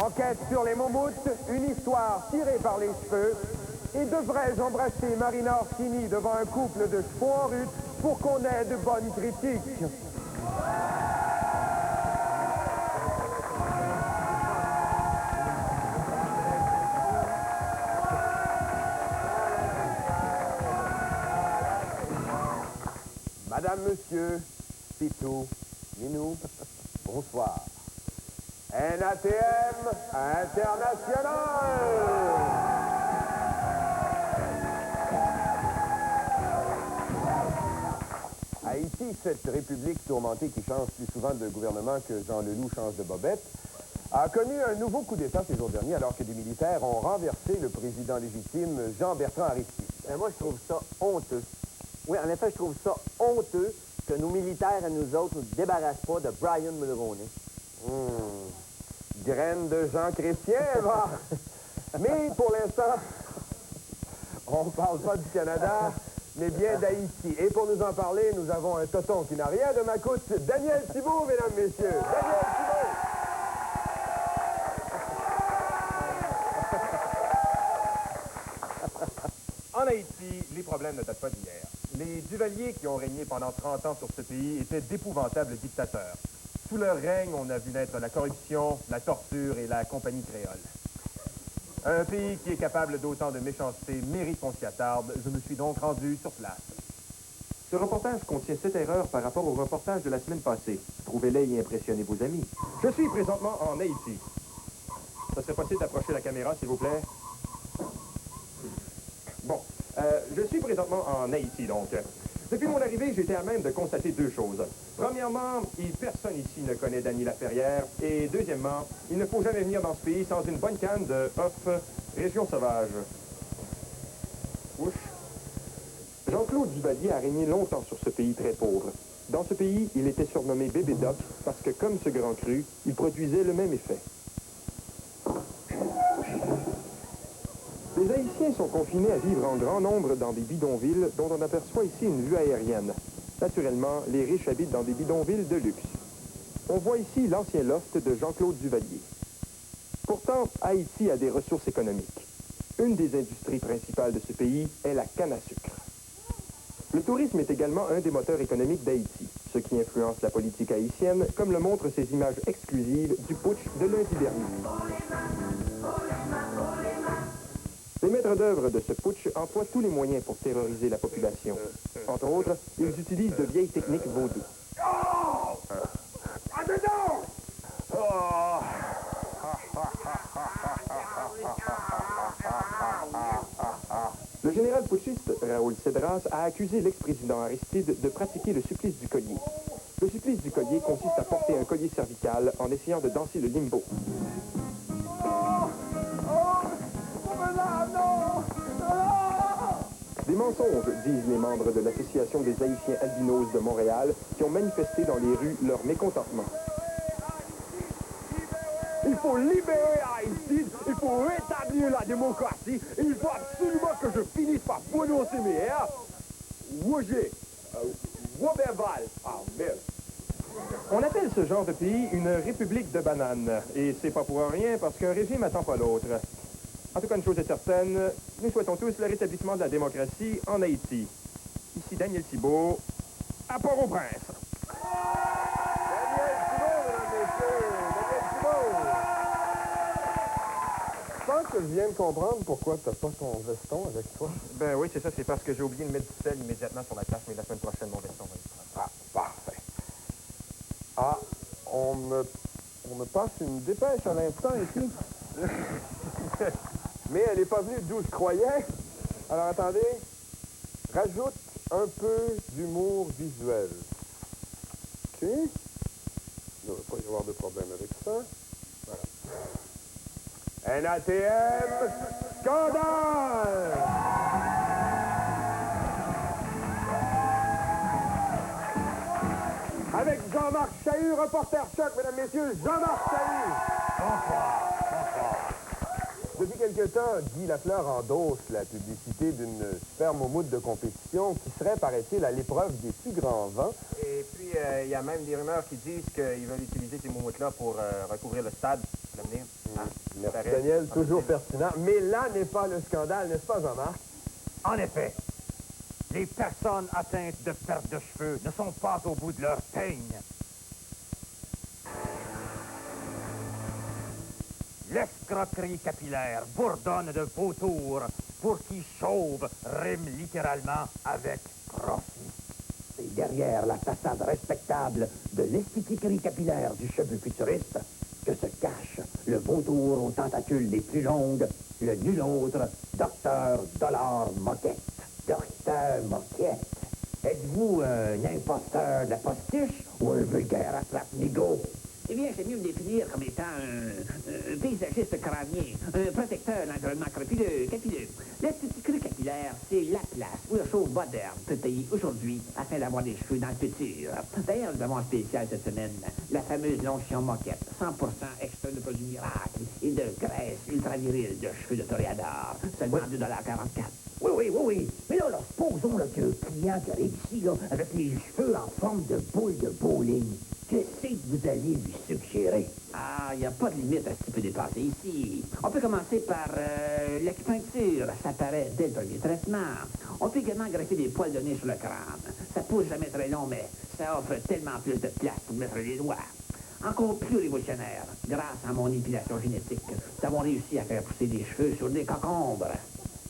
Enquête sur les moumoutes, une histoire tirée par les cheveux. Et devrais-je embrasser Marina Orsini devant un couple de chevaux en rut pour qu'on ait de bonnes critiques? Madame, monsieur, Pitou, Minou, bonsoir. NATM International! Haïti, cette république tourmentée qui change plus souvent de gouvernement que Jean Leloup change de bobette, a connu un nouveau coup d'État ces jours derniers alors que des militaires ont renversé le président légitime Jean-Bertrand Aristide. Moi, je trouve ça honteux. Oui, en effet, je trouve ça honteux que nos militaires et nous autres ne nous débarrassent pas de Brian Mulroney. Graine de Jean Chrétien, va! Mais pour l'instant, on ne parle pas du Canada, mais bien d'Haïti. Et pour nous en parler, nous avons un toton qui n'a rien de ma coûte, Daniel Thibault, mesdames, messieurs. Daniel Thibault! En Haïti, les problèmes ne datent pas d'hier. Les Duvalier qui ont régné pendant 30 ans sur ce pays étaient d'épouvantables dictateurs. Sous leur règne, on a vu naître la corruption, la torture et la compagnie créole. Un pays qui est capable d'autant de méchanceté mérite qu'on s'y attarde. Je me suis donc rendu sur place. Ce reportage contient 7 erreurs par rapport au reportage de la semaine passée. Trouvez-les et impressionnez vos amis. Je suis présentement en Haïti. Ça serait possible d'approcher la caméra, s'il vous plaît? Bon, je suis présentement en Haïti, donc. Depuis mon arrivée, j'ai été à même de constater deux choses. Premièrement, personne ici ne connaît Dany Laferrière. Et deuxièmement, il ne faut jamais venir dans ce pays sans une bonne canne de Off Région Sauvage. Ouch. Jean-Claude Duvalier a régné longtemps sur ce pays très pauvre. Dans ce pays, il était surnommé Bébé Doc parce que, comme ce grand cru, il produisait le même effet. Les Haïtiens sont confinés à vivre en grand nombre dans des bidonvilles dont on aperçoit ici une vue aérienne. Naturellement, les riches habitent dans des bidonvilles de luxe. On voit ici l'ancien loft de Jean-Claude Duvalier. Pourtant, Haïti a des ressources économiques. Une des industries principales de ce pays est la canne à sucre. Le tourisme est également un des moteurs économiques d'Haïti, ce qui influence la politique haïtienne, comme le montrent ces images exclusives du putsch de lundi dernier. Les maîtres d'œuvre de ce putsch emploient tous les moyens pour terroriser la population. Entre autres, ils utilisent de vieilles techniques vaudou. Le général putschiste Raoul Cedras a accusé l'ex-président Aristide de pratiquer le supplice du collier. Le supplice du collier consiste à porter un collier cervical en essayant de danser le limbo. Des mensonges, disent les membres de l'Association des Haïtiens albinos de Montréal qui ont manifesté dans les rues leur mécontentement. Il faut libérer Haïti, il faut rétablir la démocratie, et il faut absolument que je finisse par prononcer mes R. Roger, Robert Val. Ah, merde. On appelle ce genre de pays une république de bananes. Et c'est pas pour rien, parce qu'un régime attend pas l'autre. En tout cas, une chose est certaine, nous souhaitons tous le rétablissement de la démocratie en Haïti. Ici Daniel Thibault, à Port-au-Prince. Daniel Thibault, mesdames, messieurs, Daniel Thibault. Je pense que je viens de comprendre pourquoi tu n'as pas ton veston avec toi. Ben oui, c'est ça, c'est parce que j'ai oublié de mettre du sel immédiatement sur la tâche, mais la semaine prochaine, mon veston va être prêt. Ah, parfait. Ah, on me passe une dépêche à l'instant ici. Mais elle n'est pas venue d'où je croyais. Alors attendez, rajoute un peu d'humour visuel. OK? Il ne devrait pas y avoir de problème avec ça. Voilà. NATM, scandale! Avec Jean-Marc Chahut, reporter choc, mesdames, messieurs, Jean-Marc Chahut. Bonsoir. Depuis quelque temps, Guy Lafleur endosse la publicité d'une super moumoute de compétition qui serait, paraît-il, à l'épreuve des plus grands vents. Et puis, il y a même des rumeurs qui disent qu'ils veulent utiliser ces moumoutes-là pour recouvrir le stade à l'avenir. Merci, Daniel, toujours pertinent. Mais là n'est pas le scandale, n'est-ce pas, Jean-Marc? En effet, les personnes atteintes de perte de cheveux ne sont pas au bout de leur teigne. L'escroquerie capillaire bourdonne de vautours pour qui chauve rime littéralement avec profit. C'est derrière la façade respectable de l'esthétiquerie capillaire du cheveu futuriste que se cache le vautour aux tentacules les plus longues, le nul autre, Docteur Dollar Moquette. Docteur Moquette, êtes-vous un imposteur de la postiche ou un vulgaire attrape-nigo? Eh bien, c'est mieux me définir comme étant un paysagiste crânien, un protecteur de l'environnement capilleux. L'esthétiquerie capillaire, c'est la place où le chauve moderne peut payer aujourd'hui afin d'avoir des cheveux dans le futur. D'ailleurs, nous avons en spécial cette semaine la fameuse lonction moquette, 100% extrait de produits miracles et de graisse ultra virile de cheveux de toréador, seulement 2,44 $. Oui. Mais là, supposons là, que le client qui a réussi là, avec les cheveux en forme de boule de bowling, qu'est-ce que vous allez lui suggérer? Ah, il n'y a pas de limite à ce qui peut dépasser ici. On peut commencer par l'acupuncture. Ça paraît dès le premier traitement. On peut également greffer des poils de nez sur le crâne. Ça pousse jamais très long, mais ça offre tellement plus de place pour mettre les doigts. Encore plus révolutionnaire, grâce à mon épilation génétique, nous avons réussi à faire pousser des cheveux sur des cocombres.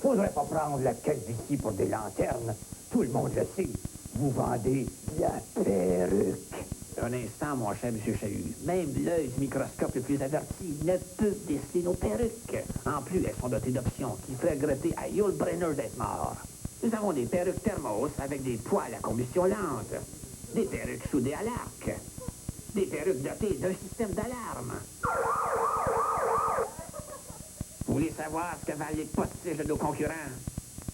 Faudrait pas prendre la calvitie pour des lanternes. Tout le monde le sait. Vous vendez de la perruque. Un instant, mon cher M. Chahut. Même l'œil du microscope le plus averti ne peut déceler nos perruques. En plus, elles sont dotées d'options qui feraient regretter à Yul Brynner d'être mort. Nous avons des perruques thermos avec des poils à combustion lente. Des perruques soudées à l'arc. Des perruques dotées d'un système d'alarme. Vous voulez savoir ce que valent les postiches de nos concurrents?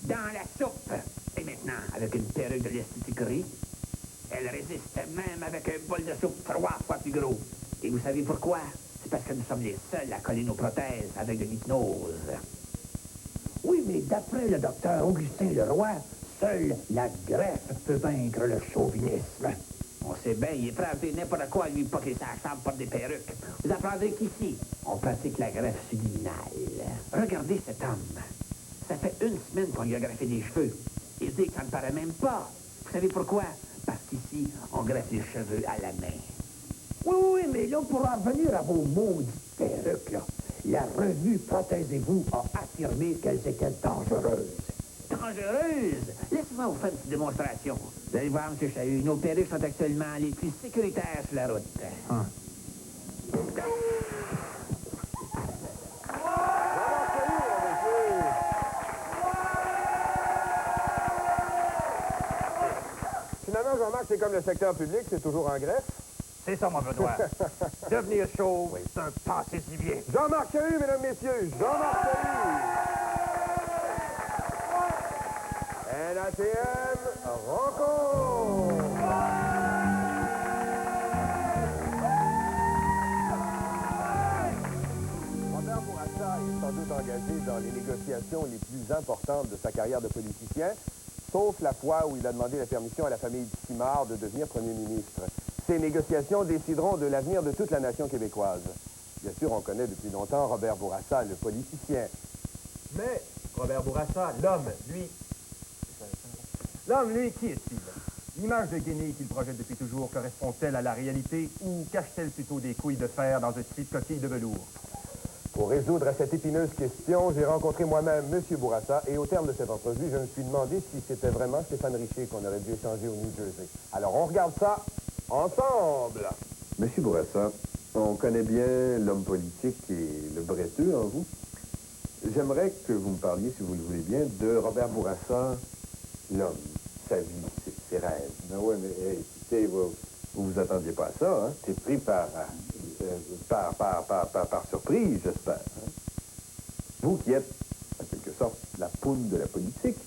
Dans la soupe! Et maintenant, avec une perruque de l'esthétiquerie, elle résiste même avec un bol de soupe 3 fois plus gros. Et vous savez pourquoi? C'est parce que nous sommes les seuls à coller nos prothèses avec de l'hypnose. Oui, mais d'après le docteur Augustin Leroy, seule la greffe peut vaincre le chauvinisme. On sait bien, il est prêt à faire n'importe quoi, lui, pas qu'il s'acharne par des perruques. Vous apprendrez qu'ici, on pratique la greffe subliminale. Regardez cet homme. Ça fait une semaine qu'on lui a greffé des cheveux. Il dit que ça ne paraît même pas. Vous savez pourquoi? Parce qu'ici, on greffe les cheveux à la main. Oui, mais là, pour en revenir à vos maudites perruques, là, la revue Prothésez-vous a affirmé qu'elles étaient dangereuses. Dangereuse! Laissez-moi vous faire une petite démonstration. Vous allez voir, M. Chahut, nos perruques sont actuellement les plus sécuritaires sur la route. Finalement, Jean-Marc, c'est comme le secteur public, c'est toujours en greffe. C'est ça, mon Benoît. Devenir chauve, c'est un passé si bien. Jean-Marc Chahut, mesdames, messieurs, Jean-Marc Chahut! NATM rencontre! Robert Bourassa est sans doute engagé dans les négociations les plus importantes de sa carrière de politicien, sauf la fois où il a demandé la permission à la famille Simard de devenir premier ministre. Ces négociations décideront de l'avenir de toute la nation québécoise. Bien sûr, on connaît depuis longtemps Robert Bourassa, le politicien. Mais Robert Bourassa, l'homme, lui, qui est-il? L'image de Guinée qu'il projette depuis toujours correspond-elle à la réalité ou cache-t-elle plutôt des couilles de fer dans un tissu de coquille de velours? Pour résoudre à cette épineuse question, j'ai rencontré moi-même M. Bourassa et au terme de cette entrevue, je me suis demandé si c'était vraiment Stéphane Richer qu'on aurait dû échanger au New Jersey. Alors, on regarde ça ensemble. Monsieur Bourassa, on connaît bien l'homme politique et le bretteux en vous. J'aimerais que vous me parliez, si vous le voulez bien, de Robert Bourassa, l'homme, sa vie, ses rêves. Ben oui, mais écoutez, vous attendiez pas à ça, hein? T'es pris par surprise, j'espère. Hein? Vous qui êtes, en quelque sorte, la poune de la politique,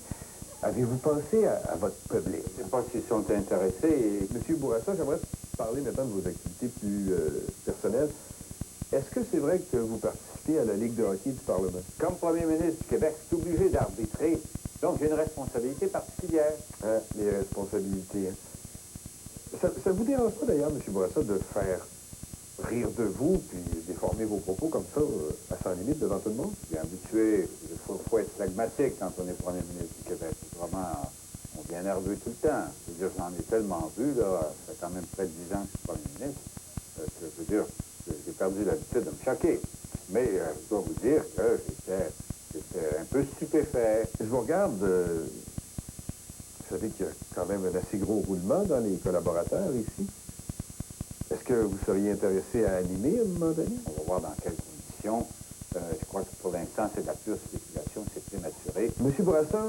avez-vous pensé à votre public? Je ne sais pas s'ils sont intéressés. Monsieur Bourassa, j'aimerais parler maintenant de vos activités plus personnelles. Est-ce que c'est vrai que vous participez à la Ligue de hockey du Parlement? Comme premier ministre du Québec, je suis obligé d'arbitrer. Donc, j'ai une responsabilité particulière. Hein, les responsabilités. Hein. Ça vous dérange pas, d'ailleurs, M. Bourassa, de faire rire de vous, puis déformer vos propos comme ça, à sans limite devant tout le monde? Bien habitué. Il faut être pragmatique quand on est premier ministre du Québec. Vraiment, on devient nerveux tout le temps. Je veux dire, j'en ai tellement vu, là, ça fait quand même près de 10 ans que je suis premier ministre, que je veux dire, j'ai perdu l'habitude de me choquer. Mais je dois vous dire que j'étais un peu stupéfait. Je vous regarde, vous savez qu'il y a quand même un assez gros roulement dans les collaborateurs ici. Est-ce que vous seriez intéressé à animer à un moment donné? On va voir dans quelles conditions. Je crois que pour l'instant, c'est de la pure spéculation, c'est prématuré. Monsieur Bourassa,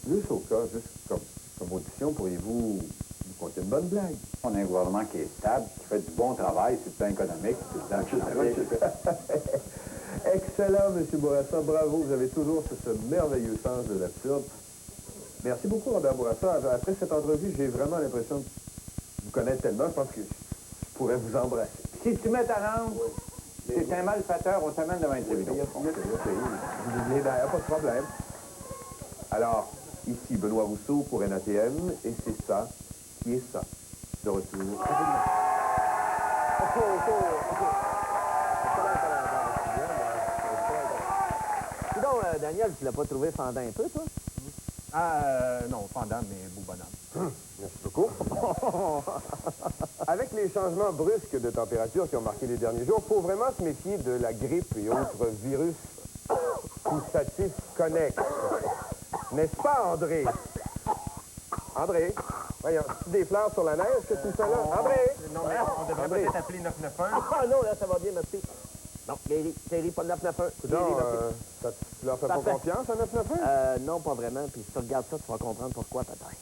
juste au cas, juste comme audition, pourriez-vous nous conter une bonne blague? On a un gouvernement qui est stable, qui fait du bon travail sur le plan économique, sur le plan financier. Excellent, Monsieur Bourassa. Bravo, vous avez toujours ce merveilleux sens de l'absurde. Merci beaucoup, Robert Bourassa. Après cette entrevue, j'ai vraiment l'impression de vous connaître tellement, je pense que je pourrais vous embrasser. Si tu mets ta langue, c'est un malfaiteur, on t'amène devant un tribunal. Vous venez derrière, pas de problème. Alors, ici Benoît Rousseau pour NATM, et c'est ça qui est ça. De retour. Dis donc, Daniel, tu l'as pas trouvé fendant un peu, toi? Non, fendant, mais beau bonhomme. Merci beaucoup. Avec les changements brusques de température qui ont marqué les derniers jours, il faut vraiment se méfier de la grippe et autres virus poussatifs connexes. N'est-ce pas, André? André? Voyons, des fleurs sur la neige, qu'est-ce que tu fais là? André? Non, mais on devrait peut-être appeler 991. Ah non, là, ça va bien, merci. Non, Thierry, pas de 991. Non, tu leur fais pas Parfait. confiance à 991? Non, pas vraiment. Puis si tu regardes ça, tu vas comprendre pourquoi, peut-être.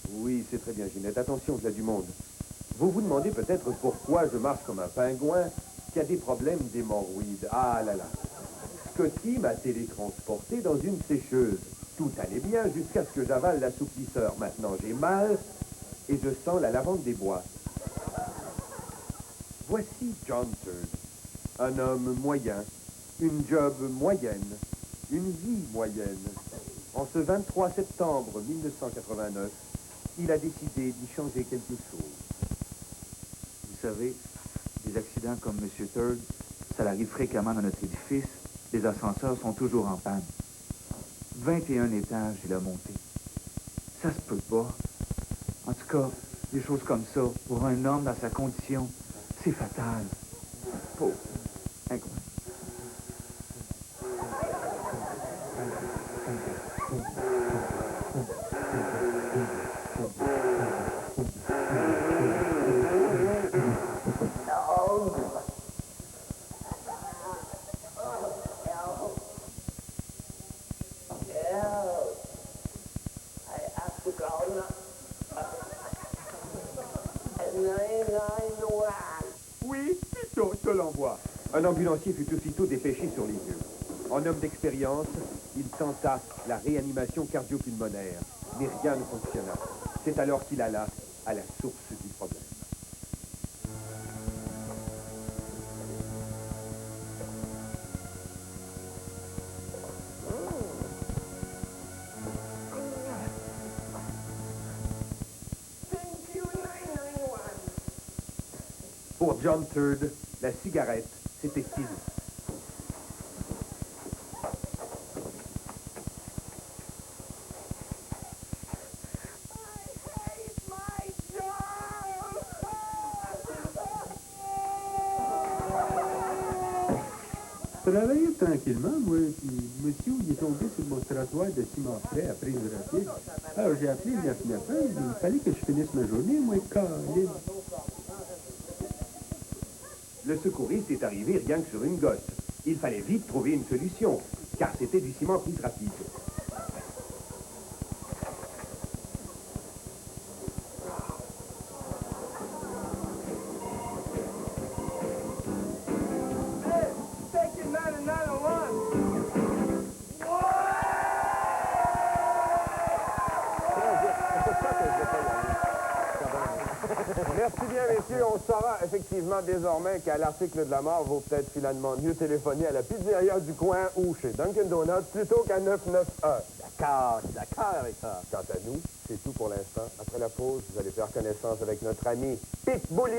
Oui, c'est très bien, Ginette. Attention, il y a du monde. Vous vous demandez peut-être pourquoi je marche comme un pingouin qui a des problèmes d'hémorroïdes. Ah là là. Scotty m'a télétransporté dans une sécheuse. Tout allait bien jusqu'à ce que j'avale l'assouplisseur. Maintenant, j'ai mal et je sens la lavande des bois. Voici John Turd. Un homme moyen, une job moyenne, une vie moyenne. En ce 23 septembre 1989, il a décidé d'y changer quelque chose. Vous savez, des accidents comme M. Turd, ça arrive fréquemment dans notre édifice. Les ascenseurs sont toujours en panne. 21 étages, il a monté. Ça se peut pas. En tout cas, des choses comme ça, pour un homme dans sa condition, c'est fatal. Pauvre. Incroyable. Oui, plutôt, je te l'envoie. Un ambulancier fut aussitôt dépêché sur les lieux. En homme d'expérience, il tenta la réanimation cardio-pulmonaire, mais rien ne fonctionna. C'est alors qu'il alla à la source du problème. Pour John Turd, la cigarette, c'était fini. Je travaillais tranquillement, moi, puis monsieur, il est tombé sur mon trottoir de ciment frais après une rapide. Alors j'ai appelé le 991, il fallait que je finisse ma journée, moi, câline. Le secouriste est arrivé rien que sur une gosse. Il fallait vite trouver une solution, car c'était du ciment plus rapide. Merci bien, messieurs. On saura effectivement désormais qu'à l'article de la mort, vaut peut-être finalement mieux téléphoner à la pizzeria du coin ou chez Dunkin' Donuts plutôt qu'à 991. D'accord, je suis d'accord avec ça. Quant à nous, c'est tout pour l'instant. Après la pause, vous allez faire connaissance avec notre ami Pete Boulian.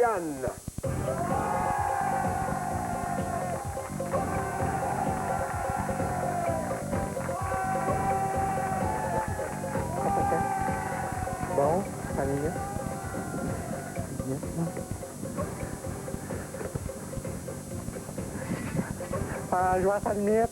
Bon, 5 minutes. Je vois 5 minutes.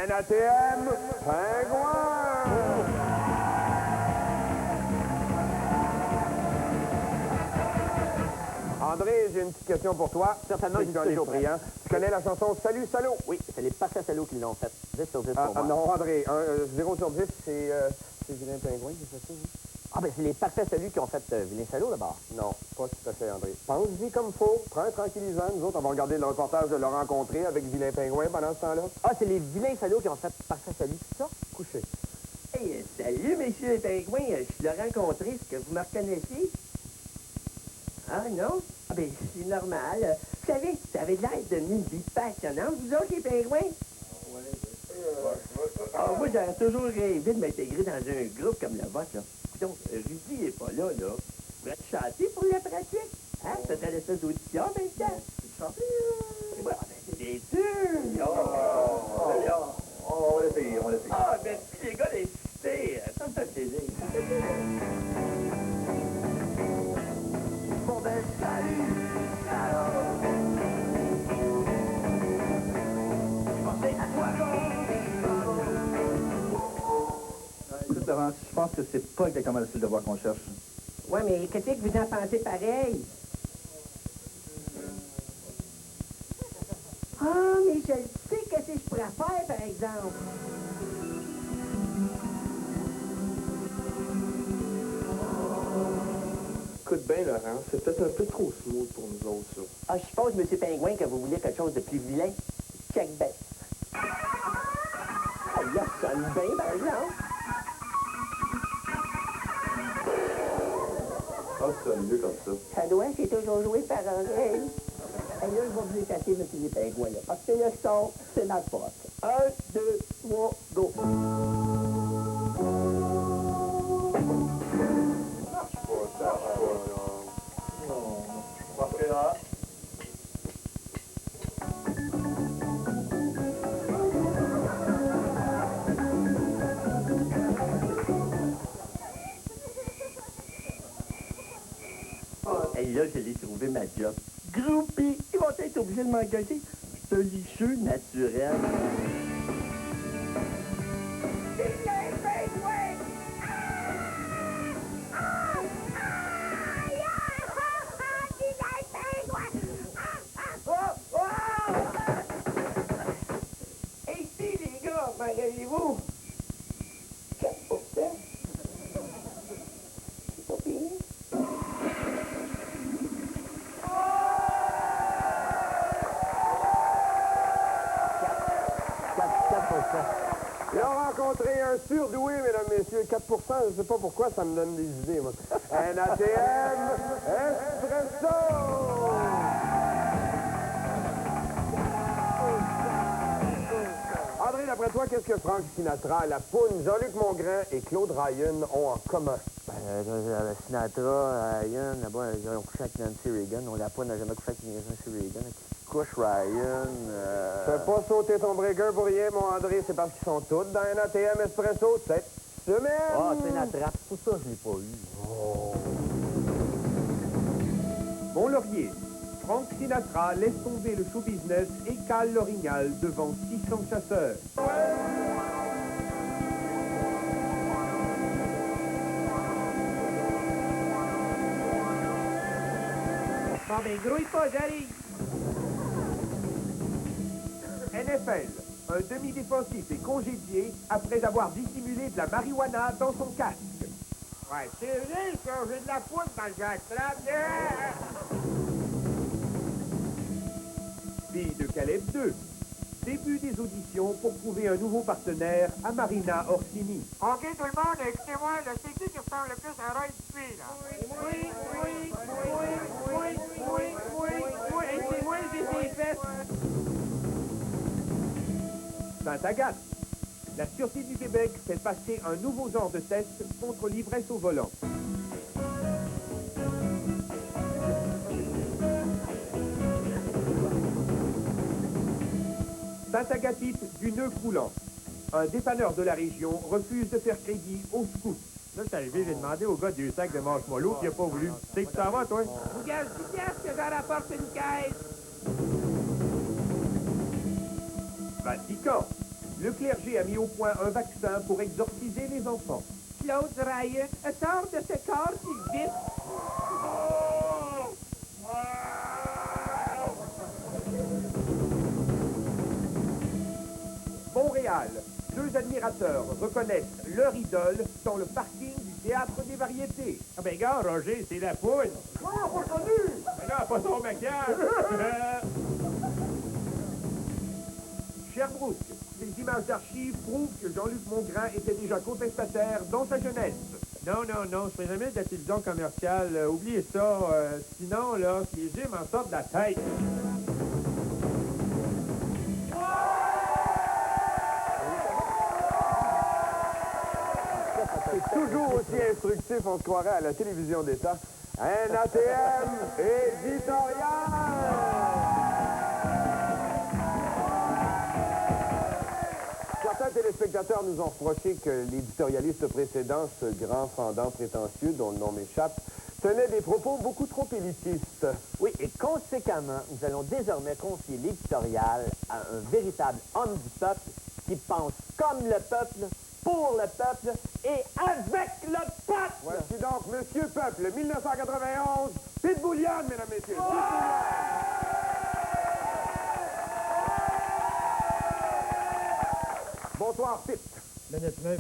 NATM, Pingouin! André, j'ai une petite question pour toi. Certainement, C'est je John suis toujours Brillant. Tu connais la chanson Salut, salaud? Oui, c'est les Parfaits Salauds qui l'ont fait. 10 sur 10 pour moi. Non, André, 0 sur 10, c'est Vilain Pingouin qui fait ça, oui? Ah, ben c'est les Parfaits Salauds qui ont fait Vilain Salaud, d'abord. Non, pas tout à fait, André. Pense-y comme faut. Prends un tranquillisant. Nous autres, on va regarder le reportage de le rencontrer avec Vilain Pingouin pendant ce temps-là. Ah, c'est les Vilains Salauds qui ont fait Parfaits Salauds, c'est ça? Couché. Hey, salut, messieurs les pingouins. Je l'ai rencontré. Est-ce que vous me reconnaissez? Ah, non? Ah, ben, c'est normal. Vous savez, ça avait l'air de une vie passionnante. Vous autres, les pingouins? Ah, moi, j'aurais toujours rêvé de m'intégrer dans un groupe comme le vôtre, là. Donc, Rudy est pas là, là. Vous pourrez chanter pour la pratique? Hein? Ça serait l'espèce d'audition en même temps. Tu chantes? Ouais, ben, c'est sûr! On va l'essayer, on va l'essayer. Ah, merci les gars d'insister. Ça me fait plaisir. Bon, ben, salut! Écoute, Laurent, je pense que c'est pas exactement le style de voix qu'on cherche. Ouais, mais qu'est-ce que vous en pensez pareil? Ah, mais je sais que si je pourrais faire, par exemple. Écoute bien, Laurent, c'est peut-être un peu trop smooth pour nous autres, ça. Ah, je suppose, M. Pingouin, que vous voulez quelque chose de plus vilain. Check back. Ah, là, ça sonne bien, par exemple. Ah, ça sonne mieux comme ça. Ça doit, c'est toujours joué par oreille. Et là, je vais vous éclater, M. les Pingouins, là, parce que le son, c'est ma pote. 1, 2, 3, go. Et là, je l'ai trouvé ma job. Groupie, ils vont être obligés de m'engager. C'est un licheux naturel. Hey, si, les gars, m'engagez-vous? 4%. C'est pas pire. Ils ont rencontré un surdoué, mesdames, messieurs. 4 je sais pas pourquoi, ça me donne des idées, moi. NATM Espresso! André, d'après toi, qu'est-ce que Frank Sinatra, La Poune, Jean-Luc Mongrain et Claude Ryan ont en commun? Sinatra, Ryan, là-bas, ils ont couché avec Nancy Reagan. On l'a pas, n'a jamais couché avec Nancy Reagan. Couche Ryan. Fais pas sauter ton breaker pour rien, mon André. C'est parce qu'ils sont tous dans NATM Espresso cette semaine. Ah, c'est la trappe. Pour ça, je l'ai pas eu. Oh. Mont-Laurier. Frank Sinatra laisse tomber le show business et cale l'orignal devant 600 chasseurs. Bon, ben, grouille pas, j'arrive. NFL. Un demi-défensif est congédié après avoir dissimulé de la marijuana dans son casque. Ouais, c'est vrai, ça, j'ai de la poudre dans le jackstrap. Fille de Caleb 2. Début des auditions pour trouver un nouveau partenaire à Marina Orsini. OK, tout le monde, écoutez-moi, le c'est qui ressemble le plus à Roy Dupuis, là? C'est moi, j'ai ses fesses. Sainte-Agathe. La Sûreté du Québec fait passer un nouveau genre de test contre l'ivresse au volant. Sainte-Agathe du nœud coulant. Un dépanneur de la région refuse de faire crédit aux scouts. Là, c'est arrivé, j'ai demandé au gars du sac de marshmallow, puis il n'a pas voulu. Tu sais que tu t'en vas, toi? Vous gage 10 piastres que j'en rapporte une caisse. Vatican. Le clergé a mis au point un vaccin pour exorciser les enfants. Claude Ryan, sors de ce corps si vite. Montréal. Deux admirateurs reconnaissent leur idole dans le parking du Théâtre des Variétés. Ah ben, gars, Roger, c'est la poule. Oh, pas connu! Mais là, pas son maquillage. Sherbrooke. Ces images d'archives prouvent que Jean-Luc Mongrain était déjà contestataire dans sa jeunesse. Non, je ferai jamais de la télévision commerciale. Oubliez ça. Sinon, là, les yeux m'en sortent de la tête. C'est toujours aussi instructif, on se croirait à la télévision d'État. Un ATM éditorial! Certains téléspectateurs nous ont reproché que l'éditorialiste précédent, ce grand fendant prétentieux dont le nom m'échappe, tenait des propos beaucoup trop élitistes. Oui, et conséquemment, nous allons désormais confier l'éditorial à un véritable homme du peuple qui pense comme le peuple, pour le peuple et avec le peuple! Voici donc Monsieur Peuple, 1991, Pitbullian, mesdames, messieurs. Bonsoir, Pete.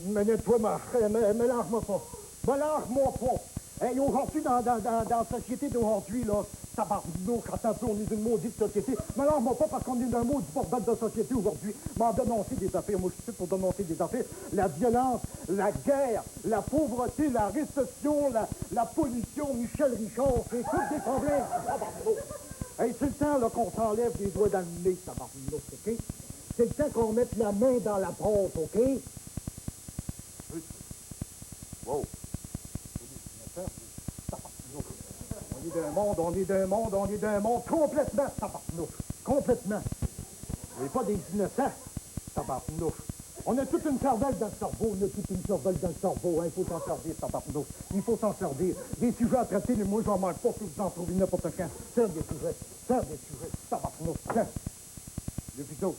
Minute-toi, ma frère, mélange-moi pas. Mélange-moi pas. Hey, aujourd'hui, dans la société d'aujourd'hui, là, tabarnouche, attends un peu, on est d'une maudite société. Mélange-moi pas parce qu'on est d'un maudit bordel de société aujourd'hui. M'en dénoncer des affaires. Moi, je suis pour dénoncer des affaires. La violence, la guerre, la pauvreté, la récession, la pollution, Michel Richard, c'est tous des problèmes. Hey, c'est le temps là, qu'on s'enlève les doigts dans le nez, tabarnouche, OK? C'est le temps qu'on mette la main dans la porte, OK? Wow. On est d'un monde complètement, tabarnouche. Complètement. On n'est pas des innocents, tabarnouche. On a toute une cervelle dans le cerveau, hein. Il faut s'en servir, tabarnouche. Il faut s'en servir. Des sujets à traiter, mais moi, j'en manque pas, que vous en trouvez n'importe quand. Serre des sujets, tabarnouche. Tiens. Le vidéo.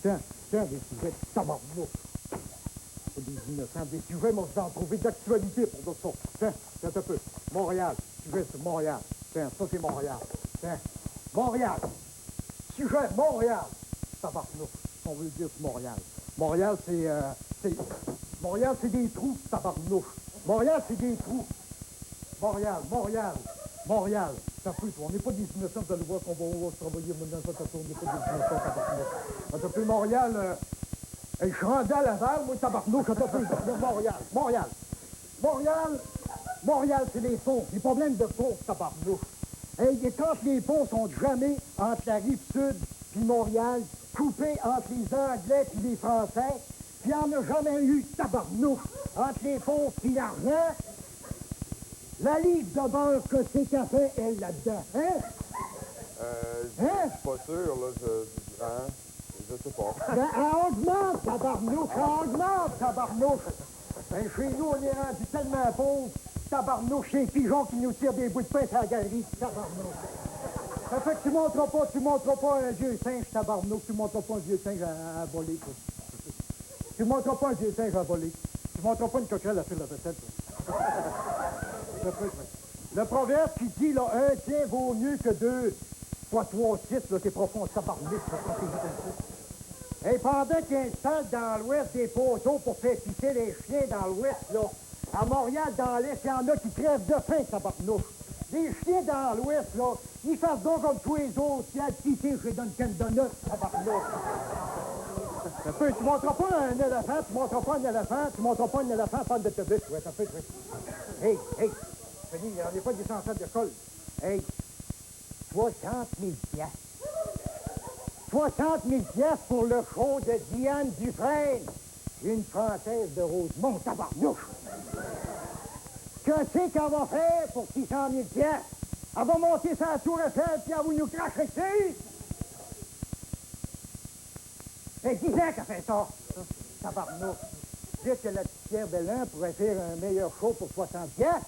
Tiens, des sujets, tabarnouche. Pas des innocents, des sujets, moi, vous en trouvez d'actualité pour d'autres choses. Tiens, un peu. Montréal. Sujet sur Montréal. Tiens, ça, c'est Montréal. Tiens. Montréal. Sujet, Montréal. Tabarnouche. On veut dire sur Montréal. Montréal, Montréal, c'est des trous, tabarnouche. Montréal, c'est des trous. Montréal. Ça peut, on n'est pas des innocents, vous allez voir qu'on va se travailler maintenant, ça, on n'est pas des innocents, tabarnouche. Ça peut, Montréal, je suis rendu à Laval, moi, tabarnouche, ça peut, Montréal, c'est les ponts, les problèmes de ponts, tabarnouche. Hey, et quand les ponts sont jamais entre la rive sud puis Montréal, coupés entre les Anglais puis les Français, puis il n'y en a jamais eu, tabarnouche, entre les ponts puis l'argent, la livre de beurre que c'est qu'elle fait, elle, là-dedans, hein? Je suis pas sûr, là, je sais pas. Ben, elle augmente, tabarnouche. Ben, chez nous, on est rendu tellement pauvres, tabarnouche, c'est les pigeons qui nous tirent des bouts de pain sur la galerie, tabarnouche. Ça fait que tu monteras pas un vieux singe, tabarnouche, tu monteras pas un vieux singe à voler, quoi. Tu monteras pas un vieux singe à voler. Tu monteras pas une coquerelle à faire la recette, Le proverbe qui dit, là, un tien vaut mieux que deux, soit 3, 6, là, t'es profond, tabarnouche, et pendant qu'il installe dans l'ouest des poteaux pour faire pisser les chiens dans l'ouest, là, à Montréal, dans l'est, il y en a qui crèvent de faim, tabarnouche. Les chiens dans l'Ouest, là, ils fassent donc comme tous les autres. Il y a le petit chez Dunkin' Donuts, tabarnak. Un peu, tu monteras pas un éléphant, tu monteras pas un éléphant, tu monteras pas un éléphant en panne d'autobus. Ouais, un peu, hey, Denis, on n'est pas des centres d'école. Hey, 60 000 piastres. 60 000 piastres pour le show de Diane Dufresne. Une Française de Rosemont, tabarnouche. Qu'est-ce qu'elle va faire pour 600 000 piastres? Elle va monter sa tour Eiffel puis elle va nous cracher dessus. C'est 10 ans qu'elle fait ça. Tabarnouche. Dites que la petite Pierre Bellin pourrait faire un meilleur show pour 60 piastres.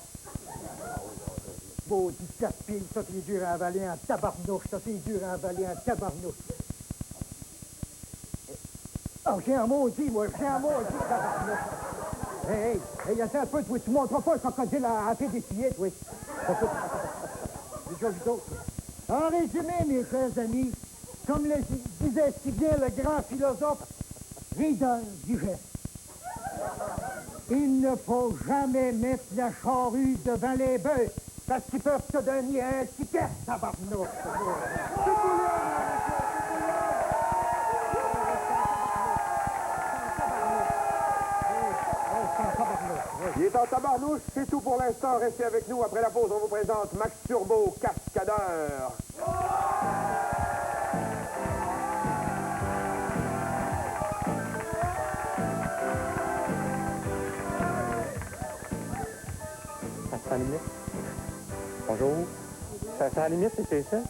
Maudit casse-pile, ça c'est dur à avaler en tabarnouche, ça c'est dur à avaler en tabarnouche. Oh, j'ai un maudit, moi, j'ai un maudit, tabarnouche. Hey, attends un peu, toi, tu monteras pas le crocodile à tes défillés, toi. Déjà vu d'autres. En résumé, mes chers amis, comme le disait si bien le grand philosophe Rudolf Digest, il ne faut jamais mettre la charrue devant les bœufs, parce qu'ils peuvent te donner un ticket, tabarnouche. Il est en tabarnouche, c'est tout pour l'instant. Restez avec nous. Après la pause, on vous présente Max Turbo, cascadeur. Ça sent la limite. Bonjour. Ça sent la limite, c'est ça? Non,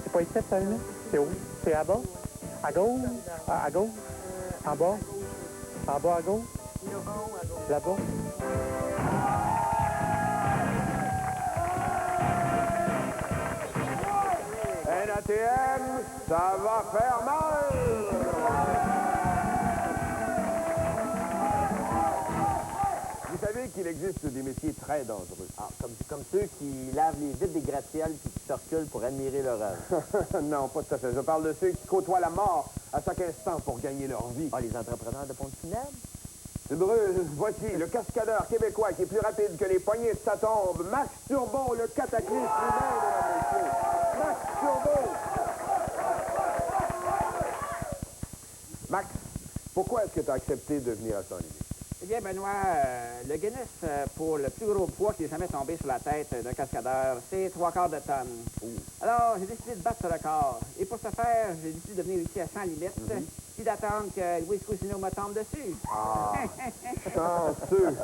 c'est pas ici, ça la limite? C'est où? C'est à bas? À gauche? À gauche? En bas? En bas à gauche? Là-bas? NATM, ça va faire mal! Vous savez qu'il existe des métiers très dangereux. Ah, comme ceux qui lavent les vitres des gratte-ciels puis qui se reculent pour admirer leur œuvre. Non, pas tout à fait. Je parle de ceux qui côtoient la mort à chaque instant pour gagner leur vie. Ah, les entrepreneurs de pompes funèbres? C'est Bruce, voici le cascadeur québécois qui est plus rapide que les poignées de sa tombe. Max Turbo, le cataclysme humain, mesdames et messieurs. Max Turbo! Max, pourquoi est-ce que tu as accepté de venir à Sans Limite? Eh bien, Benoît, le Guinness pour le plus gros poids qui est jamais tombé sur la tête d'un cascadeur, c'est 3/4 de tonne. Alors, j'ai décidé de battre ce record. Et pour ce faire, j'ai décidé de venir ici à Sans Limite, puis d'attendre que Louis Cousineau me tombe dessus. Ah, chanceux!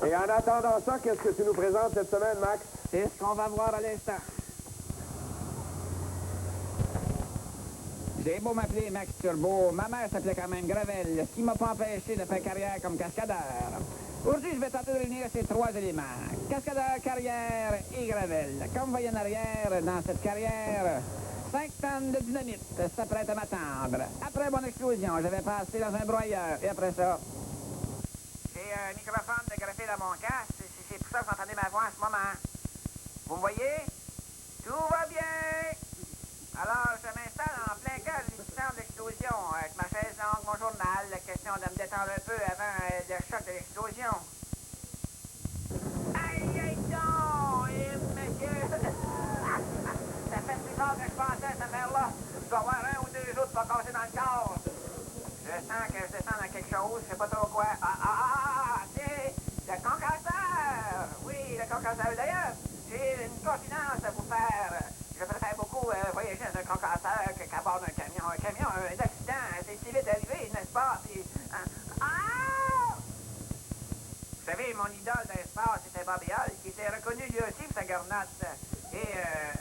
Et en attendant ça, qu'est-ce que tu nous présentes cette semaine, Max? C'est ce qu'on va voir à l'instant. J'ai beau m'appeler Max Turbo, ma mère s'appelait quand même Gravel, ce qui m'a pas empêché de faire carrière comme cascadeur. Aujourd'hui, je vais tenter de réunir ces trois éléments. Cascadeur, carrière et Gravel. Comme vous voyez en arrière, dans cette carrière, 5 tonnes de dynamite s'apprêtent à m'attendre. Après mon explosion, je vais passer dans un broyeur. Et après ça... J'ai un microphone de graphé dans mon casque. C'est pour ça que vous entendez ma voix en ce moment. Vous me voyez? Tout va bien! Alors, je m'installe en plein cœur d'une histoire d'explosion, avec ma chaise longue, mon journal, la question de me détendre un peu avant le choc de l'explosion. Aïe, donc! Et monsieur! Ça fait plus fort que je pensais, cette affaire-là. Je dois avoir 1 ou 2 jours de pas casser dans le corps. Je sens que je descends dans quelque chose, je sais pas trop quoi. C'est le concasseur! Oui, le concasseur. D'ailleurs, j'ai une confidence à vous faire. Je préfère beaucoup voyager dans un concasseur qu'à bord d'un camion. Un camion, un accident, c'est si vite arrivé, n'est-ce pas? Puis, Vous savez, mon idole dans l'espace, c'était Bob Hall, qui était reconnu lui aussi pour sa garnotte. Et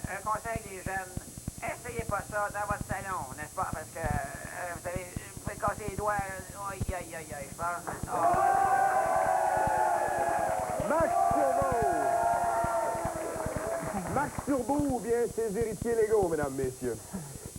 un conseil des jeunes, essayez pas ça dans votre salon, n'est-ce pas? Parce que, vous savez, vous pouvez casser les doigts. Aïe, je pense. Max Turbo! Max Turbo ou bien ses héritiers légaux, mesdames, messieurs.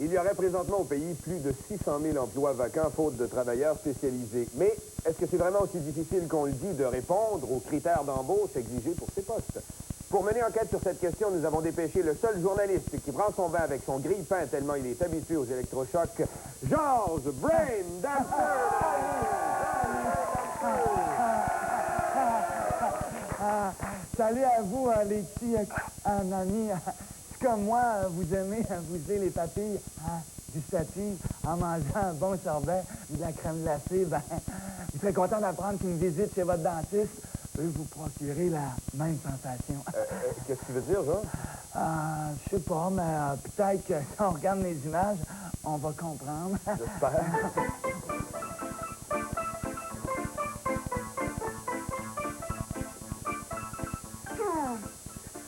Il y aurait présentement au pays plus de 600 000 emplois vacants, faute de travailleurs spécialisés. Mais est-ce que c'est vraiment aussi difficile qu'on le dit de répondre aux critères d'embauche exigés pour ces postes? Pour mener enquête sur cette question, nous avons dépêché le seul journaliste qui prend son bain avec son grille-pain tellement il est habitué aux électrochocs, Georges Brain Dancer! salut à vous, les petits amis. C'est comme moi, vous aimez vous les papilles gustatives en mangeant un bon sorbet ou de la crème glacée. Ben, vous serez content d'apprendre qu'une visite chez votre dentiste peut vous procurer la même sensation. Qu'est-ce que tu veux dire, Jean? Je sais pas, mais peut-être que si on regarde les images, on va comprendre. J'espère.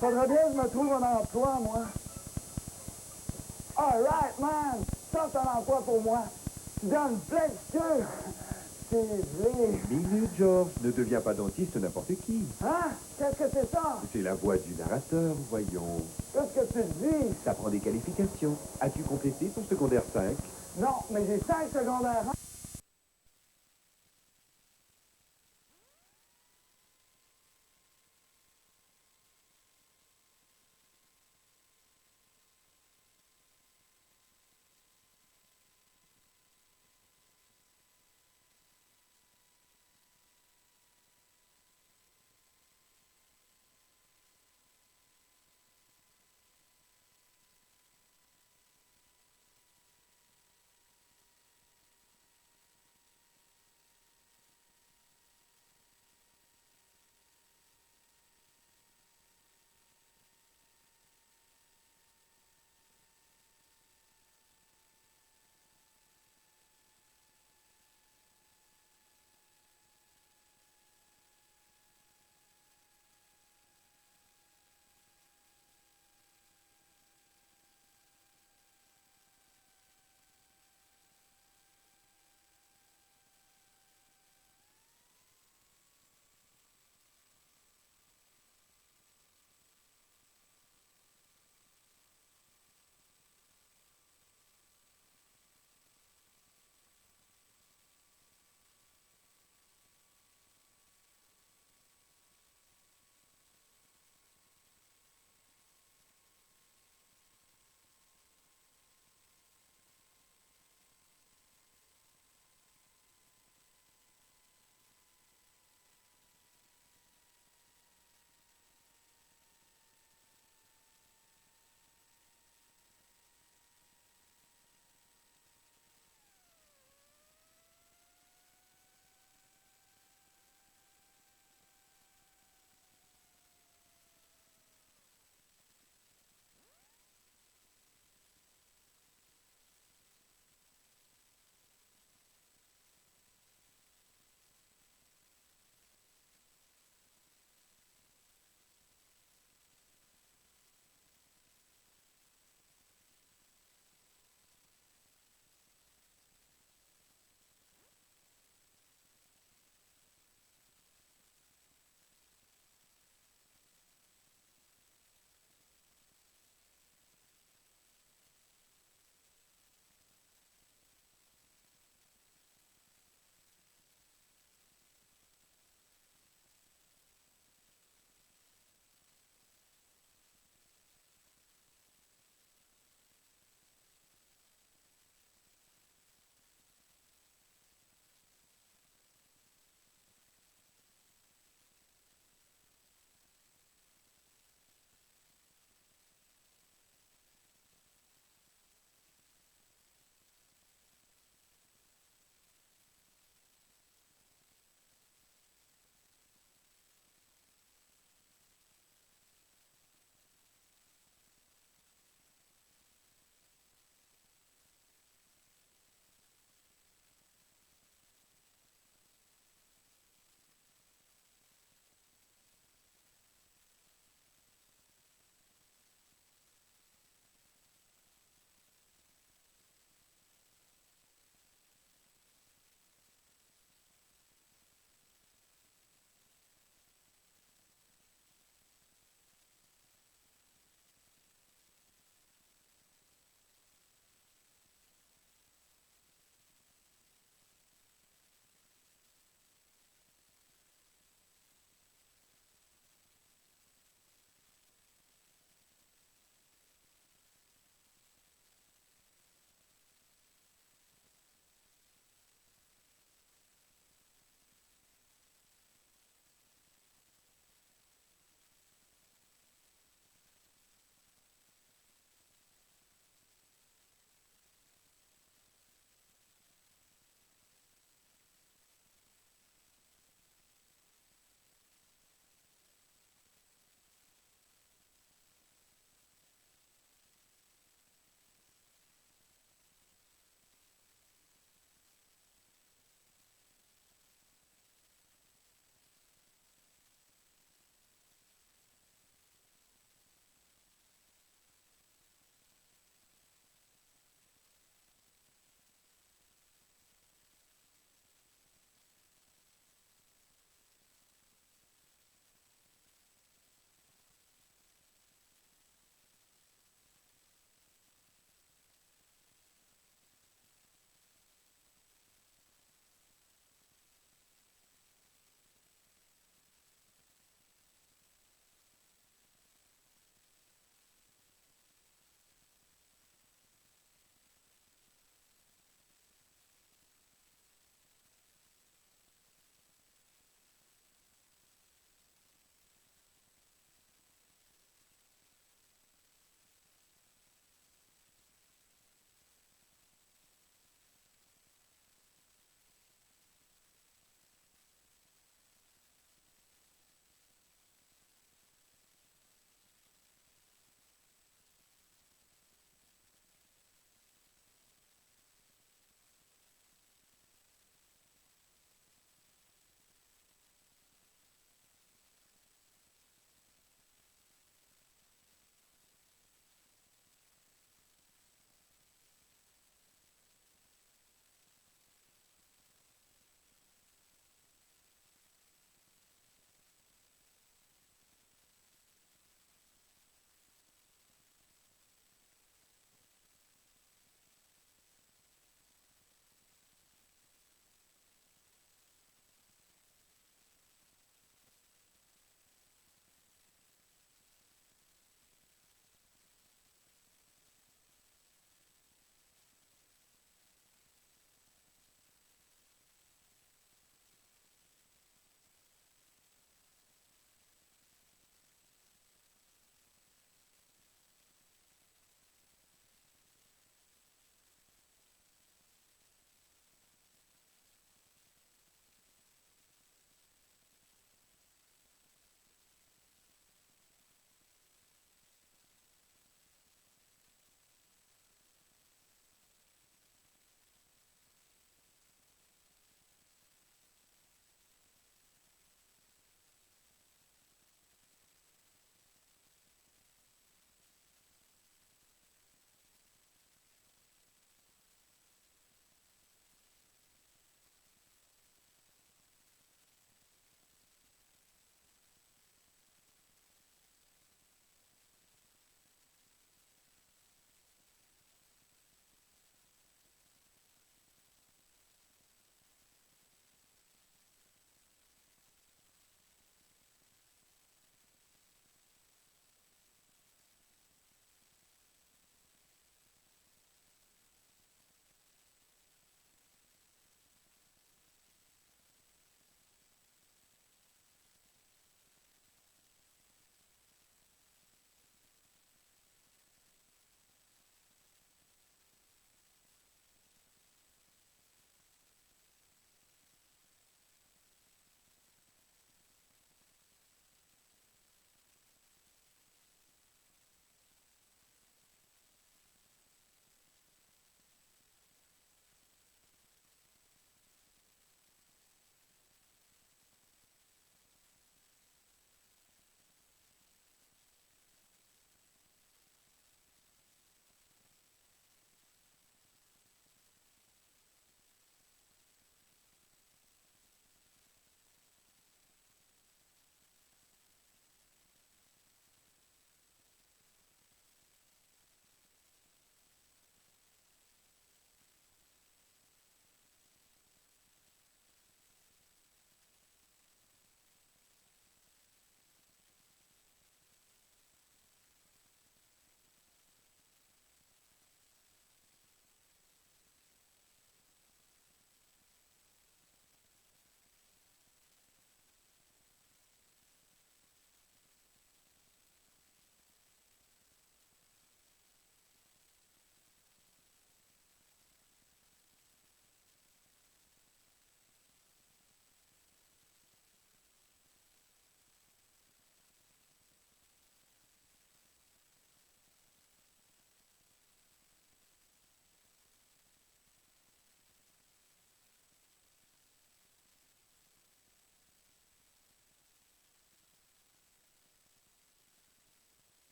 Faudrait bien que je me trouve un emploi, moi. All right, man! Ça, c'est un emploi pour moi. Tu donnes plein de queue. C'est vrai. Minute, George. Ne deviens pas dentiste n'importe qui. Hein? Qu'est-ce que c'est ça? C'est la voix du narrateur, voyons. Qu'est-ce que tu dis? Ça prend des qualifications. As-tu complété ton secondaire 5? Non, mais j'ai 5 secondaires